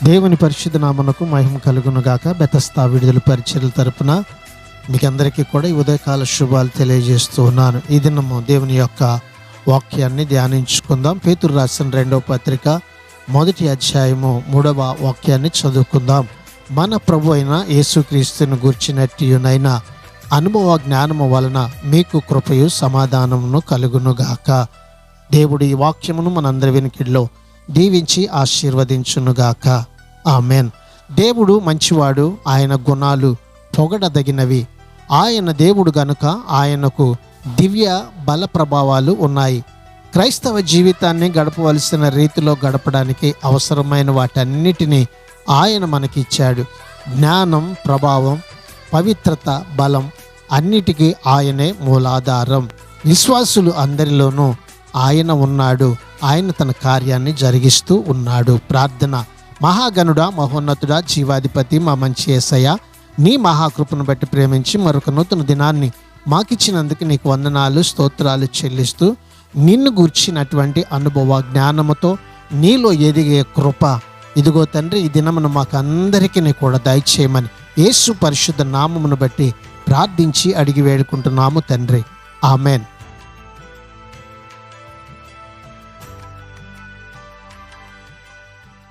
దేవుని పరిశుద్ధ నామమునకు మహిమ కలుగును గాక. బెతస్తా విడుదల పరిచర్యల తరపున మీకు అందరికీ కూడా ఈ ఉదయకాల శుభాలు తెలియజేస్తూ ఉన్నాను. ఈ దినము దేవుని యొక్క వాక్యాన్ని ధ్యానించుకుందాం. పేతురు రాసిన 2వ పత్రిక 1వ అధ్యాయము 3వ వాక్యాన్ని చదువుకుందాం. మన ప్రభు అయిన యేసుక్రీస్తుని గూర్చినట్టియునైనా అనుభవ జ్ఞానము వలన మీకు కృపయు సమాధానమును కలుగును గాక. దేవుడు ఈ వాక్యమును మనందరి వెనుకడిలో దీవించి ఆశీర్వదించునుగాక. ఆమెన్. దేవుడు మంచివాడు, ఆయన గుణాలు పొగడదగినవి. ఆయన దేవుడు గనుక ఆయనకు దివ్య బల ప్రభావాలు ఉన్నాయి. క్రైస్తవ జీవితాన్ని గడపవలసిన రీతిలో గడపడానికి అవసరమైన వాటన్నిటినీ ఆయన మనకిచ్చాడు. జ్ఞానం, ప్రభావం, పవిత్రత, బలం అన్నిటికీ ఆయనే మూలాధారం. విశ్వాసులు అందరిలోనూ ఆయన ఉన్నాడు. ఆయన తన కార్యాన్ని జరిగిస్తూ ఉన్నాడు. ప్రార్థన. మహాగణుడా, మహోన్నతుడా, జీవాధిపతి, మా మంచి యేసయ్య, నీ మహాకృపను బట్టి ప్రేమించి మరొక నూతన దినాన్ని మాకిచ్చినందుకు నీకు వందనాలు, స్తోత్రాలు చెల్లిస్తూ నిన్ను గూర్చినటువంటి అనుభవ జ్ఞానముతో నీలో ఎదిగే కృప ఇదిగో తండ్రి, ఈ దినమును మాకు అందరికీ కూడా దయచేయమని యేసు పరిశుద్ధ నామమును బట్టి ప్రార్థించి అడిగి వేడుకుంటున్నాము తండ్రి. ఆమెన్.